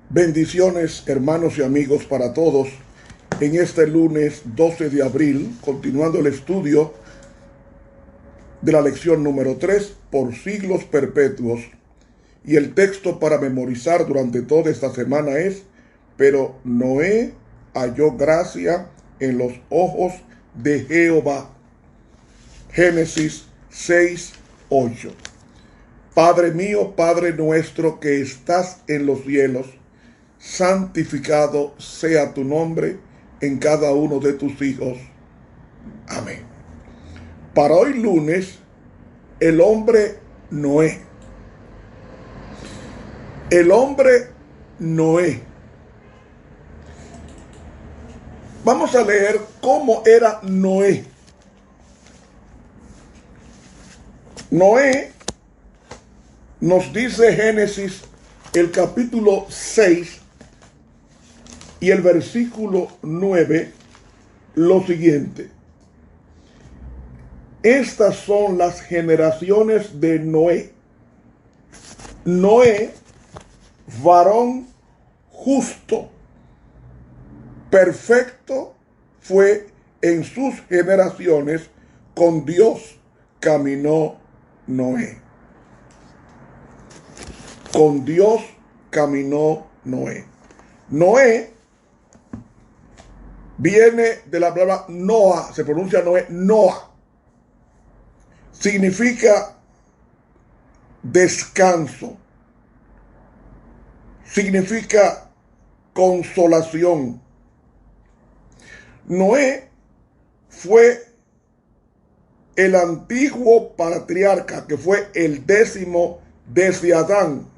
Bendiciones, hermanos y amigos, para todos. En este lunes 12 de abril, continuando el estudio de la lección número 3, por siglos perpetuos. Y el texto para memorizar durante toda esta semana es: pero Noé halló gracia en los ojos de Jehová. Génesis 6:8. Padre mío, Padre nuestro que estás en los cielos, santificado sea tu nombre en cada uno de tus hijos. Amén. Para hoy lunes, el hombre Noé. El hombre Noé. Vamos a leer cómo era Noé. Noé, nos dice Génesis, el capítulo 6 y el versículo 9, lo siguiente: estas son las generaciones de Noé. Noé, varón justo, perfecto fue en sus generaciones, con Dios caminó Noé. Con Dios caminó Noé. Noé viene de la palabra Noah, se pronuncia Noé, Noah. Significa descanso. Significa consolación. Noé fue el antiguo patriarca, que fue el 10º desde Adán.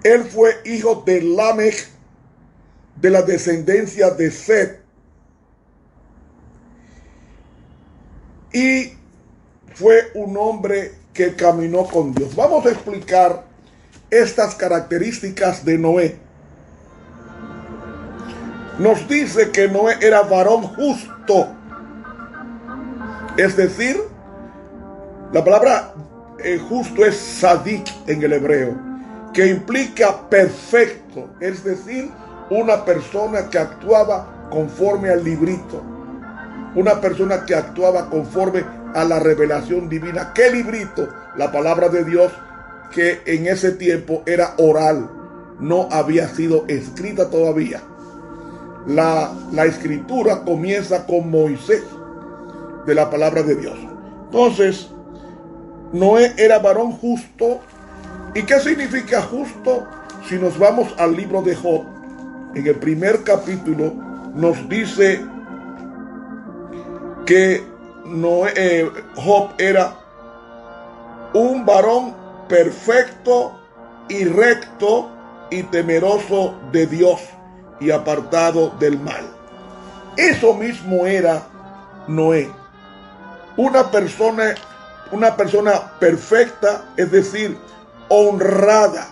Él fue hijo de Lamech, de la descendencia de Set, y fue un hombre que caminó con Dios. Vamos a explicar estas características de Noé. Nos dice que Noé era varón justo, es decir, la palabra justo es sadik en el hebreo, que implica perfecto, es decir, una persona que actuaba conforme al librito, una persona que actuaba conforme a la revelación divina. ¿Qué librito? La palabra de Dios, que en ese tiempo era oral, no había sido escrita todavía. La escritura comienza con Moisés, de la palabra de Dios. Entonces, Noé era varón justo. ¿Y qué significa justo? Si nos vamos al libro de Job, en el primer capítulo nos dice que Job era un varón perfecto y recto y temeroso de Dios y apartado del mal. Eso mismo era Noé. Una persona perfecta, es decir, honrada.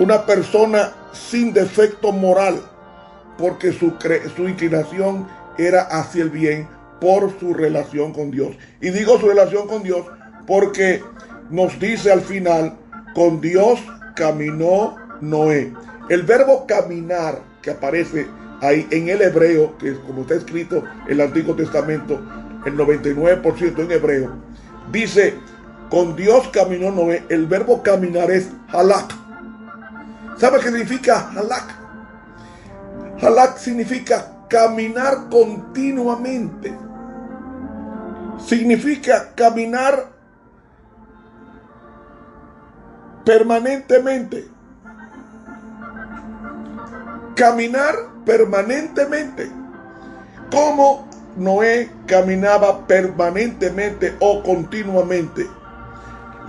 Una persona sin defecto moral, porque su inclinación era hacia el bien por su relación con Dios. Y digo su relación con Dios porque nos dice al final: con Dios caminó Noé. El verbo caminar, que aparece ahí en el hebreo, que es como está escrito en el Antiguo Testamento, el 99% en hebreo, dice: con Dios caminó Noé. El verbo caminar es halak. ¿Sabe qué significa halak? Halak significa caminar continuamente. Significa caminar permanentemente. Caminar permanentemente. ¿Cómo Noé caminaba permanentemente o continuamente?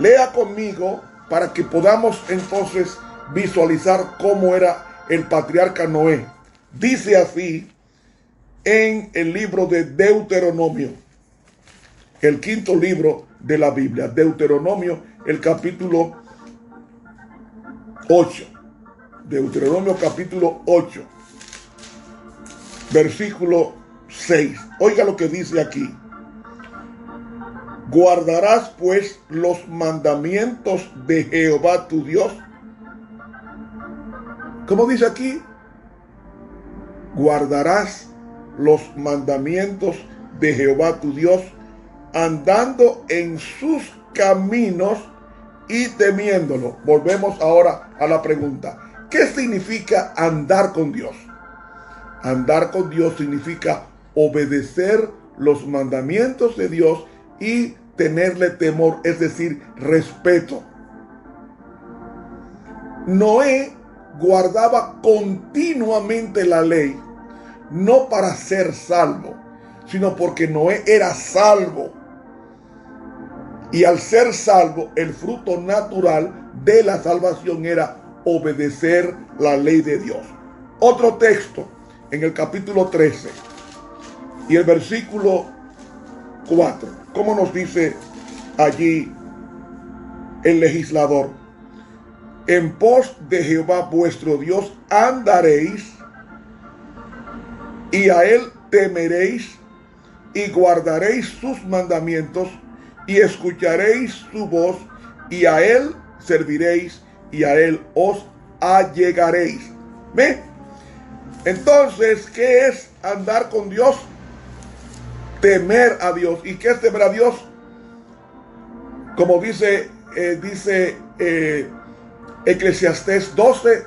Lea conmigo para que podamos entonces visualizar cómo era el patriarca Noé. Dice así en el libro de Deuteronomio, el 5º libro de la Biblia. Deuteronomio, el capítulo 8. Deuteronomio capítulo 8, versículo 6. Oiga lo que dice aquí: Guardarás pues los mandamientos de Jehová tu Dios. ¿Cómo dice aquí? Guardarás los mandamientos de Jehová tu Dios, andando en sus caminos y temiéndolo. Volvemos ahora a la pregunta: ¿qué significa andar con Dios? Andar con Dios significa obedecer los mandamientos de Dios y tenerle temor, es decir, respeto. Noé guardaba continuamente la ley, no para ser salvo, sino porque Noé era salvo. Y al ser salvo, el fruto natural de la salvación era obedecer la ley de Dios. Otro texto en el capítulo 13 y el versículo 4. ¿Cómo nos dice allí el legislador? En pos de Jehová vuestro Dios andaréis, y a él temeréis, y guardaréis sus mandamientos, y escucharéis su voz, y a él serviréis, y a él os allegaréis. ¿Ve? Entonces, ¿qué es andar con Dios? Temer a Dios. ¿Y qué es temer a Dios? Como dice Eclesiastés 12,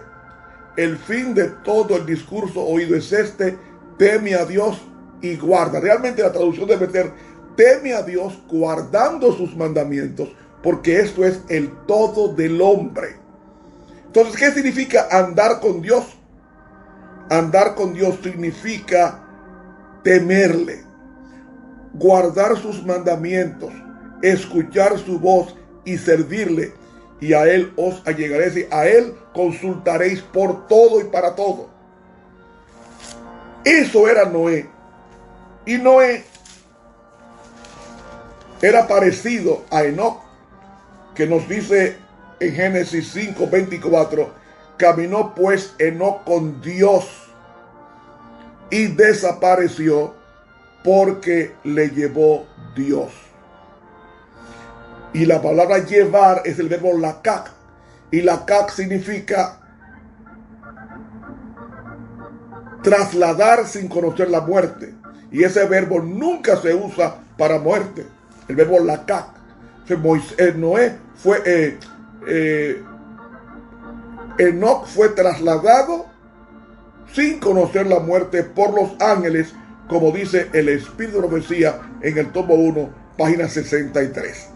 el fin de todo el discurso oído es este: teme a Dios y guarda. Realmente la traducción debe ser: teme a Dios guardando sus mandamientos, porque esto es el todo del hombre. Entonces, ¿qué significa andar con Dios? Andar con Dios significa temerle, guardar sus mandamientos, escuchar su voz y servirle, y a él os allegaréis, y a él consultaréis por todo y para todo. Eso era Noé. Y Noé era parecido a Enoc, que nos dice en Génesis 5:24: caminó pues Enoc con Dios y desapareció, porque le llevó Dios. Y la palabra llevar es el verbo lakak, y lakak significa trasladar sin conocer la muerte, y ese verbo nunca se usa para muerte, el verbo lakak. Noé fue Enoc fue trasladado sin conocer la muerte por los ángeles, como dice el Espíritu de Profecía en el tomo 1, página 63,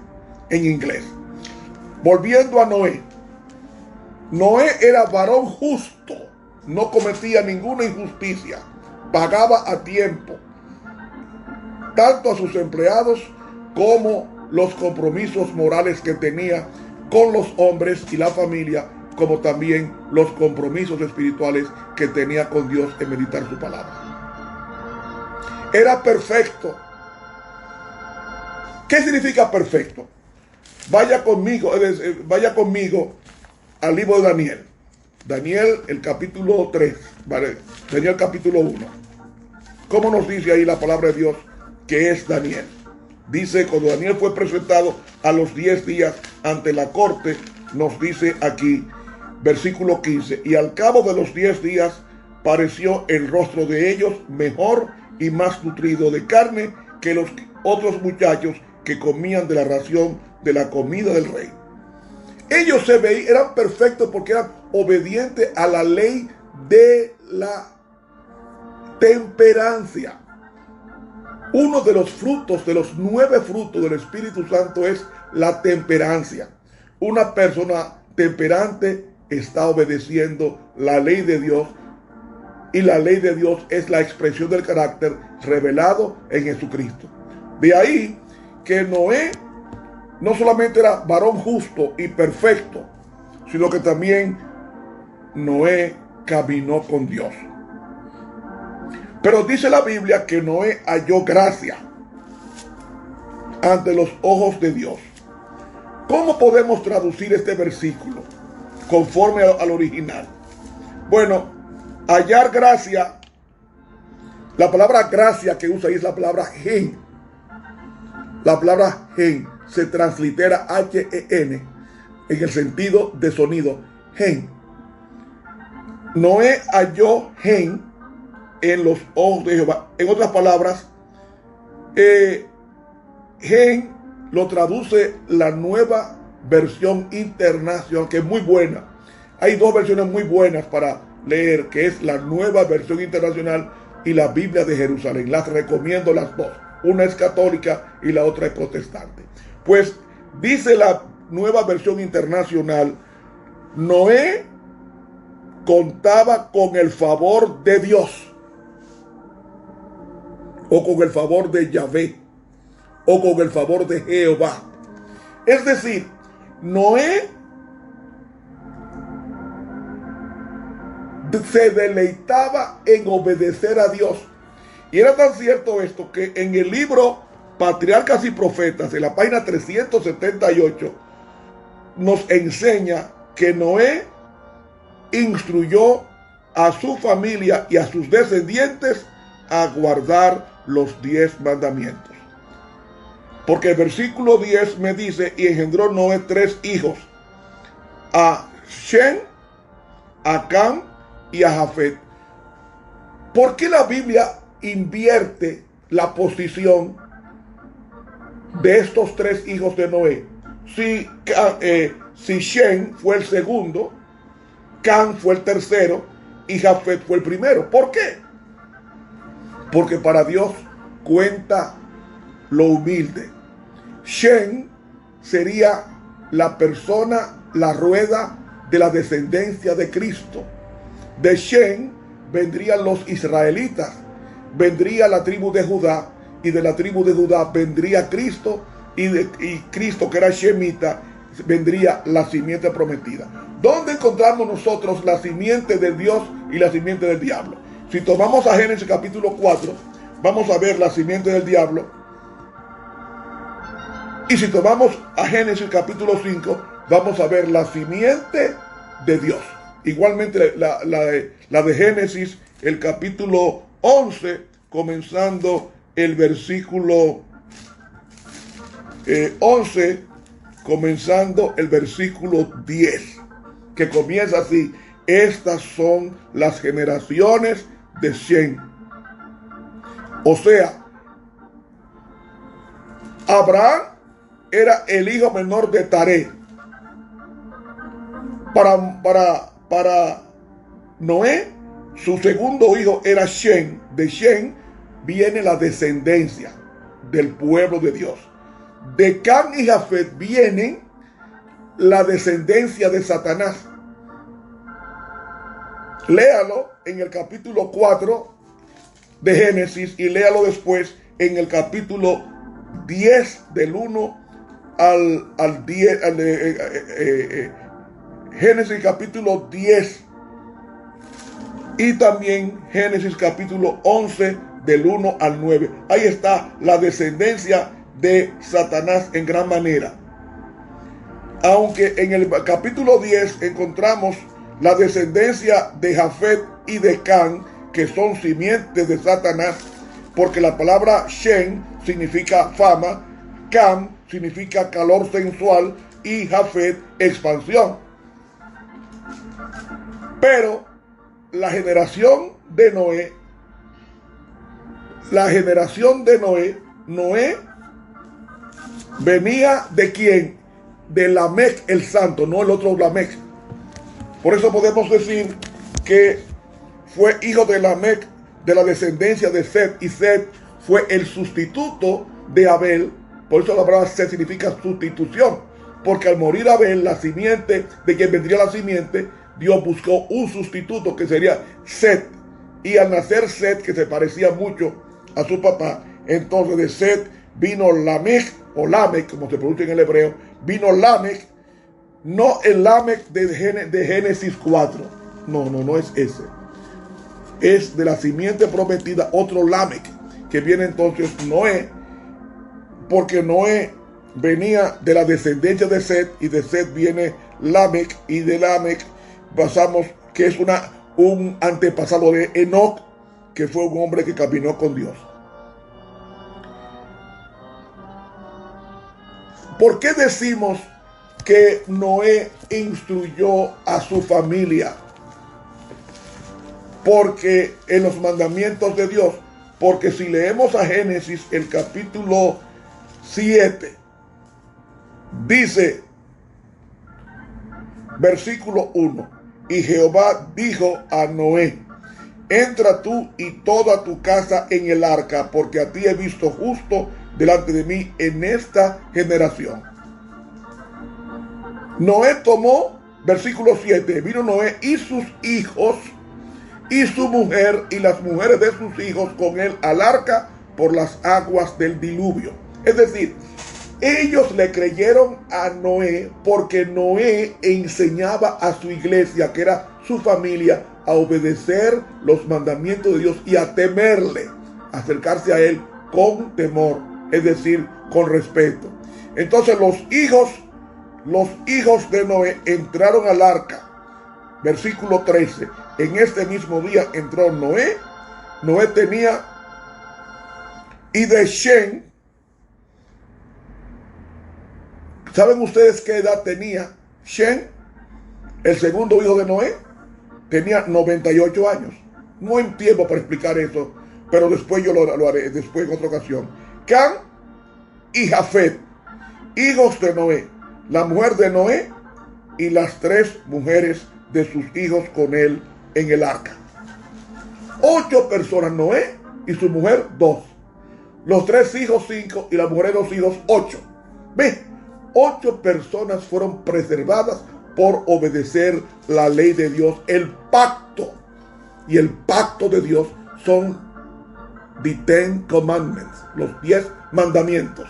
en inglés. Volviendo a Noé. Noé era varón justo, no cometía ninguna injusticia, pagaba a tiempo, tanto a sus empleados como los compromisos morales que tenía con los hombres y la familia, como también los compromisos espirituales que tenía con Dios en meditar su palabra. Era perfecto. ¿Qué significa perfecto? Vaya conmigo al libro de Daniel. Daniel, el capítulo 3, ¿vale? Daniel capítulo 1. ¿Cómo nos dice ahí la palabra de Dios que es Daniel? Dice, cuando Daniel fue presentado a los 10 días ante la corte, nos dice aquí, versículo 15: y al cabo de los 10 días pareció el rostro de ellos mejor y más nutrido de carne que los otros muchachos que comían de la ración de la comida del rey. Ellos se veían, eran perfectos porque eran obedientes a la ley de la temperancia. Uno de los frutos, de los 9 frutos del Espíritu Santo, es la temperancia. Una persona temperante está obedeciendo la ley de Dios, y la ley de Dios es la expresión del carácter revelado en Jesucristo. De ahí que Noé no solamente era varón justo y perfecto, sino que también Noé caminó con Dios. Pero dice la Biblia que Noé halló gracia ante los ojos de Dios. ¿Cómo podemos traducir este versículo conforme al original? Bueno, hallar gracia, la palabra gracia que usa ahí es la palabra gen. La palabra gen se translitera H-E-N en el sentido de sonido. Gen. Noé halló gen en los ojos de Jehová. En otras palabras, gen lo traduce la Nueva Versión Internacional, que es muy buena. Hay dos versiones muy buenas para leer, que es la Nueva Versión Internacional y la Biblia de Jerusalén. Las recomiendo las dos. Una es católica y la otra es protestante. Pues dice la Nueva Versión Internacional: Noé contaba con el favor de Dios, o con el favor de Yahvé, o con el favor de Jehová. Es decir, Noé se deleitaba en obedecer a Dios. Y era tan cierto esto que en el libro Patriarcas y Profetas, en la página 378, nos enseña que Noé instruyó a su familia y a sus descendientes a guardar los 10 mandamientos. Porque el versículo 10 me dice: y engendró Noé 3 hijos, a Shem, a Cam y a Jafet. ¿Por qué la Biblia invierte la posición de estos 3 hijos de Noé? Si Shem fue el segundo, Cam fue el tercero y Jafet fue el primero. ¿Por qué? Porque para Dios cuenta lo humilde. Shem sería la persona, la rueda de la descendencia de Cristo. De Shem vendrían los israelitas, vendría la tribu de Judá, y de la tribu de Judá vendría Cristo, y Cristo, que era shemita, vendría la simiente prometida. ¿Dónde encontramos nosotros la simiente de Dios y la simiente del diablo? Si tomamos a Génesis capítulo 4, vamos a ver la simiente del diablo. Y si tomamos a Génesis capítulo 5, vamos a ver la simiente de Dios. Igualmente la de Génesis, el capítulo 11, comenzando el versículo 11, comenzando el versículo 10, que comienza así: estas son las generaciones de Shem. O sea, Abraham era el hijo menor de Taré. Para Noé, su segundo hijo era Shem. De Shem viene la descendencia del pueblo de Dios. De Cam y Jafet viene la descendencia de Satanás. Léalo en el capítulo 4 de Génesis y léalo después en el capítulo 10 del 1 al 10, Génesis capítulo 10 y también Génesis capítulo 11 del 1 al 9. Ahí está la descendencia de Satanás en gran manera. Aunque en el capítulo 10 encontramos la descendencia de Jafet y de Cam, que son simientes de Satanás, porque la palabra Shem significa fama, Cam significa calor sensual y Jafet expansión. Pero la generación de Noé venía ¿de quién? De Lamec el santo, no el otro Lamec. Por eso podemos decir que fue hijo de Lamec, de la descendencia de Set, y Set fue el sustituto de Abel. Por eso la palabra Set significa sustitución, porque al morir Abel, la simiente de quien vendría la simiente, Dios buscó un sustituto que sería Set. Y al nacer Set, que se parecía mucho a su papá, entonces de Set vino Lamec, o Lamec, como se pronuncia en el hebreo, vino Lamec, no el Lamec de Génesis 4. No es ese. Es de la simiente prometida otro Lamec, que viene entonces Noé, porque Noé venía de la descendencia de Set, y de Set viene Lamec, y de Lamec pasamos que es un antepasado de Enoc, que fue un hombre que caminó con Dios. ¿Por qué decimos que Noé instruyó a su familia? Porque en los mandamientos de Dios, porque si leemos a Génesis el capítulo 7, dice, versículo 1, y Jehová dijo a Noé, entra tú y toda tu casa en el arca, porque a ti he visto justo delante de mí en esta generación. Noé tomó, versículo 7, vino Noé y sus hijos y su mujer y las mujeres de sus hijos con él al arca por las aguas del diluvio. Es decir, ellos le creyeron a Noé porque Noé enseñaba a su iglesia, que era su familia, a obedecer los mandamientos de Dios y a temerle, a acercarse a él con temor, es decir, con respeto. Entonces los hijos de Noé entraron al arca. Versículo 13. En este mismo día entró Noé. Noé tenía, y de Shem, ¿saben ustedes qué edad tenía Shem, el segundo hijo de Noé? Tenía 98 años. No hay tiempo para explicar eso, pero después yo lo haré, después en otra ocasión. Cam y Jafet, hijos de Noé, la mujer de Noé y las 3 mujeres de sus hijos con él en el arca. 8 personas, Noé y su mujer 2. Los 3 hijos 5 y la mujer de 2 hijos 8. Ve, 8 personas fueron preservadas por obedecer la ley de Dios, el pacto. Y el pacto de Dios son the 10 commandments, los 10 mandamientos.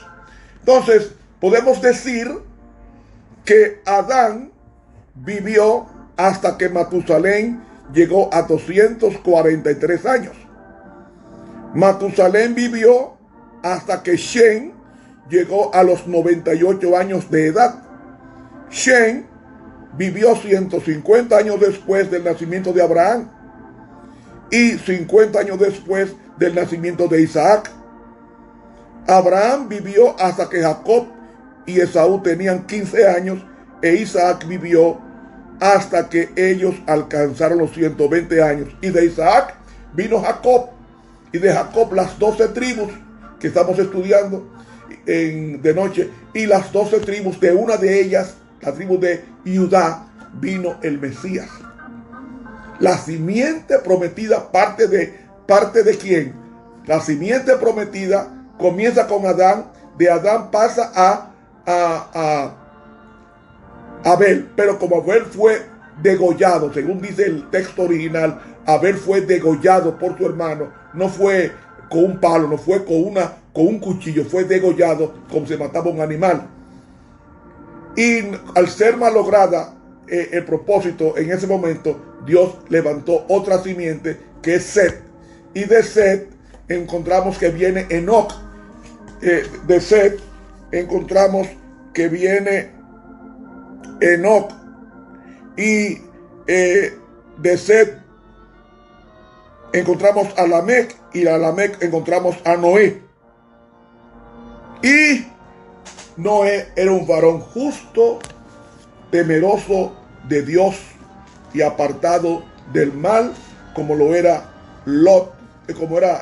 Entonces, podemos decir que Adán vivió hasta que Matusalén llegó a 243 años. Matusalén vivió hasta que Shem llegó a los 98 años de edad. Shem vivió 150 años después del nacimiento de Abraham y 50 años después del nacimiento de Isaac. Abraham vivió hasta que Jacob y Esaú tenían 15 años e Isaac vivió hasta que ellos alcanzaron los 120 años. Y de Isaac vino Jacob, y de Jacob las 12 tribus que estamos estudiando de noche, y las 12 tribus, de una de ellas, la tribu de Judá, vino el Mesías. La simiente prometida parte de ¿quién? La simiente prometida comienza con Adán, de Adán pasa a Abel, pero como Abel fue degollado, según dice el texto original, Abel fue degollado por su hermano, no fue con un palo, no fue con un cuchillo, fue degollado como se mataba un animal. Y al ser malograda el propósito en ese momento, Dios levantó otra simiente que es Set, y de Set encontramos que viene Enoc. De Set encontramos que viene Enoc, y de Set encontramos a Lamec, y a Lamec encontramos a Noé. Y Noé era un varón justo, temeroso de Dios y apartado del mal, como lo era Lot, como era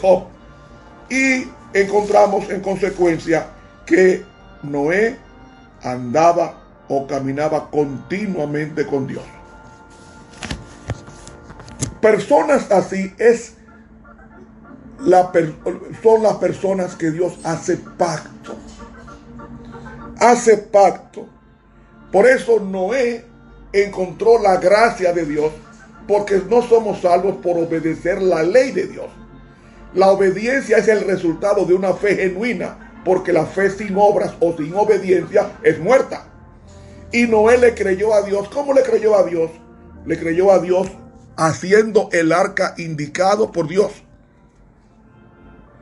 Job. Y encontramos en consecuencia que Noé andaba o caminaba continuamente con Dios. Personas así son las personas que Dios hace pacto. Hace pacto. Por eso Noé encontró la gracia de Dios, porque no somos salvos por obedecer la ley de Dios. La obediencia es el resultado de una fe genuina, porque la fe sin obras o sin obediencia es muerta. Y Noé le creyó a Dios. ¿Cómo le creyó a Dios? Le creyó a Dios haciendo el arca indicado por Dios.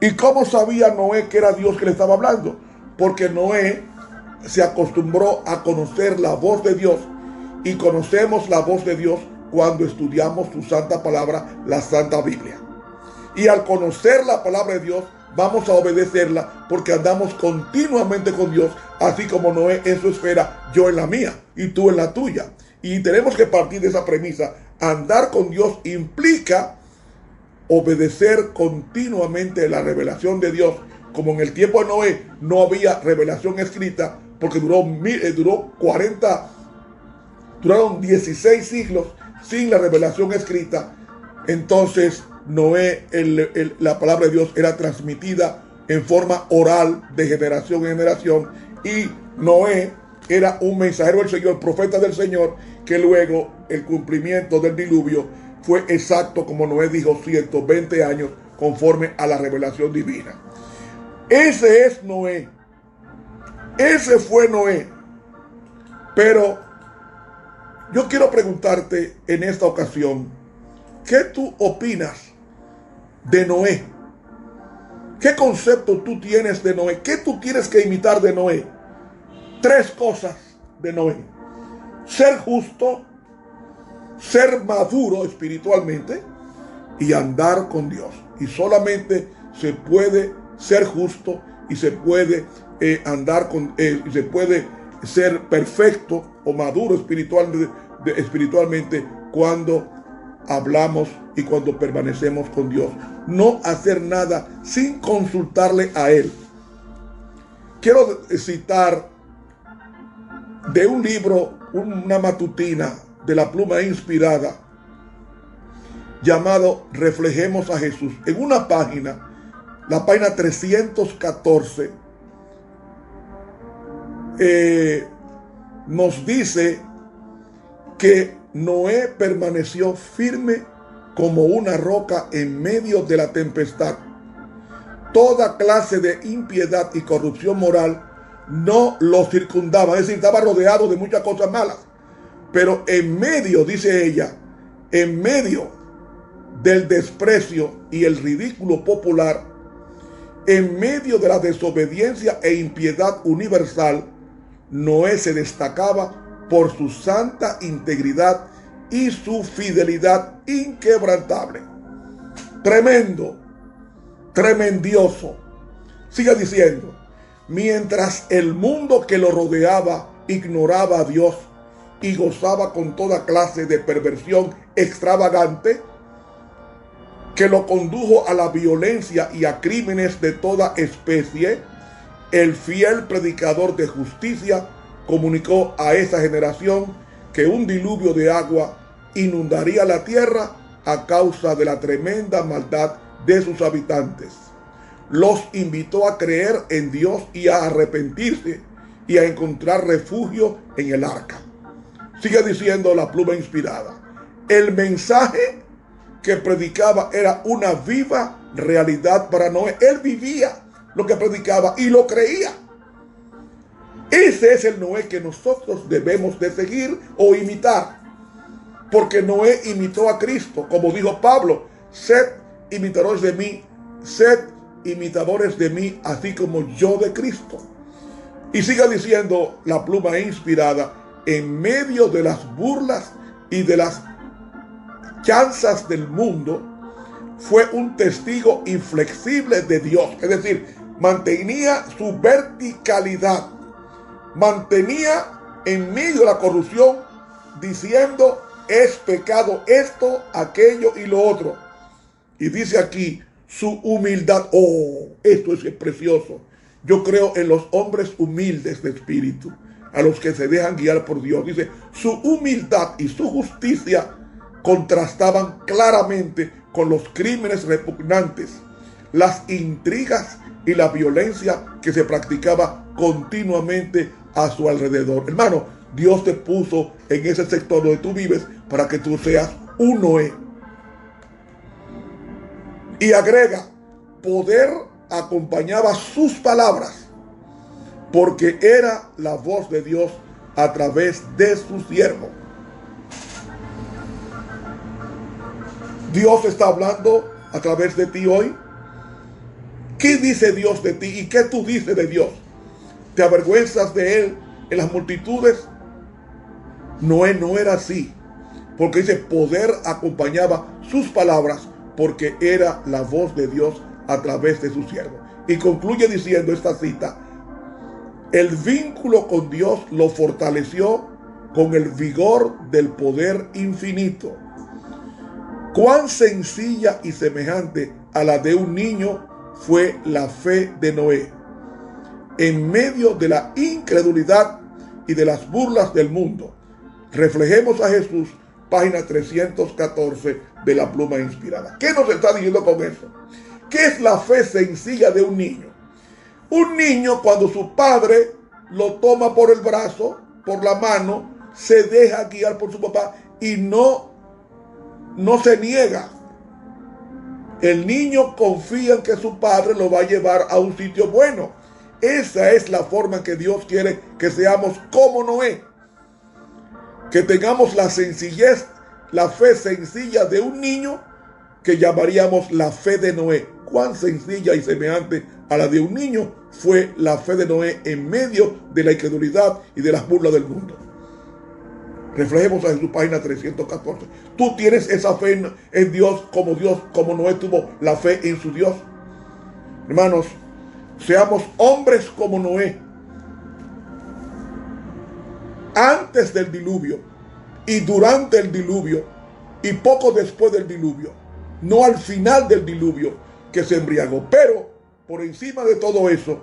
¿Y cómo sabía Noé que era Dios que le estaba hablando? Porque Noé se acostumbró a conocer la voz de Dios, y conocemos la voz de Dios cuando estudiamos su santa palabra, la Santa Biblia. Y al conocer la palabra de Dios, vamos a obedecerla porque andamos continuamente con Dios, así como Noé en su esfera, yo en la mía y tú en la tuya. Y tenemos que partir de esa premisa. Andar con Dios implica obedecer continuamente la revelación de Dios. Como en el tiempo de Noé no había revelación escrita, porque duraron 16 siglos sin la revelación escrita. Entonces Noé, la palabra de Dios era transmitida en forma oral de generación en generación, y Noé era un mensajero del Señor, profeta del Señor, que luego el cumplimiento del diluvio fue exacto como Noé dijo, 120 años conforme a la revelación divina. Ese es Noé. Ese fue Noé. Pero yo quiero preguntarte en esta ocasión, ¿qué tú opinas de Noé? ¿Qué concepto tú tienes de Noé? ¿Qué tú quieres que imitar de Noé? 3 cosas de Noé: ser justo, ser maduro espiritualmente y andar con Dios. Y solamente se puede ser justo y se puede andar con se puede ser perfecto o maduro espiritualmente cuando hablamos y cuando permanecemos con Dios. No hacer nada sin consultarle a Él. Quiero citar de un libro, una matutina de la Pluma Inspirada, llamado Reflejemos a Jesús. En una página, la página 314, nos dice que Noé permaneció firme como una roca en medio de la tempestad. Toda clase de impiedad y corrupción moral no lo circundaba, es decir, estaba rodeado de muchas cosas malas. Pero en medio, dice ella, en medio del desprecio y el ridículo popular, en medio de la desobediencia e impiedad universal, Noé se destacaba por su santa integridad y su fidelidad inquebrantable. Tremendo, tremendioso. Sigue diciendo: mientras el mundo que lo rodeaba ignoraba a Dios y gozaba con toda clase de perversión extravagante que lo condujo a la violencia y a crímenes de toda especie, el fiel predicador de justicia comunicó a esa generación que un diluvio de agua inundaría la tierra a causa de la tremenda maldad de sus habitantes. Los invitó a creer en Dios y a arrepentirse y a encontrar refugio en el arca. Sigue diciendo la Pluma Inspirada: el mensaje que predicaba era una viva realidad para Noé. Él vivía lo que predicaba y lo creía. Ese es el Noé que nosotros debemos de seguir o imitar, porque Noé imitó a Cristo, como dijo Pablo: sed imitadores de mí, sed imitadores de mí, así como yo de Cristo. Y sigue diciendo la Pluma Inspirada: en medio de las burlas y de las chanzas del mundo, fue un testigo inflexible de Dios. Es decir, mantenía su verticalidad, mantenía en medio de la corrupción, diciendo: es pecado esto, aquello y lo otro. Y dice aquí su humildad. Oh, esto es precioso. Yo creo en los hombres humildes de espíritu, a los que se dejan guiar por Dios. Dice: su humildad y su justicia contrastaban claramente con los crímenes repugnantes, las intrigas y la violencia que se practicaba continuamente a su alrededor. Hermano, Dios te puso en ese sector donde tú vives para que tú seas un Noé. Y agrega: poder acompañaba sus palabras, porque era la voz de Dios a través de su siervo. Dios está hablando a través de ti hoy. ¿Qué dice Dios de ti y qué tú dices de Dios? ¿Te avergüenzas de Él en las multitudes? Noé no era así, porque dice: poder acompañaba sus palabras, porque era la voz de Dios a través de su siervo. Y concluye diciendo esta cita: el vínculo con Dios lo fortaleció con el vigor del poder infinito. Cuán sencilla y semejante a la de un niño fue la fe de Noé. En medio de la incredulidad y de las burlas del mundo, reflejemos a Jesús, página 314 de la Pluma Inspirada. ¿Qué nos está diciendo con eso? ¿Qué es la fe sencilla de un niño? Un niño, cuando su padre lo toma por el brazo, por la mano, se deja guiar por su papá y no se niega. El niño confía en que su padre lo va a llevar a un sitio bueno. Esa es la forma que Dios quiere que seamos como Noé. Que tengamos la sencillez, la fe sencilla de un niño, que llamaríamos la fe de Noé. Cuán sencilla y semejante a la de un niño fue la fe de Noé en medio de la incredulidad y de las burlas del mundo. Reflejemos a Jesús, página 314. Tú tienes esa fe en Dios, como Noé tuvo la fe en su Dios. Hermanos, seamos hombres como Noé. Antes del diluvio y durante el diluvio y poco después del diluvio. No al final del diluvio, que se embriagó. Pero por encima de todo eso,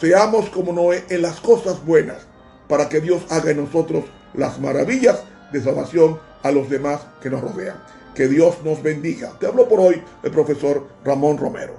seamos como Noé en las cosas buenas, para que Dios haga en nosotros las maravillas de salvación a los demás que nos rodean. Que Dios nos bendiga. Te hablo por hoy el profesor Ramón Romero.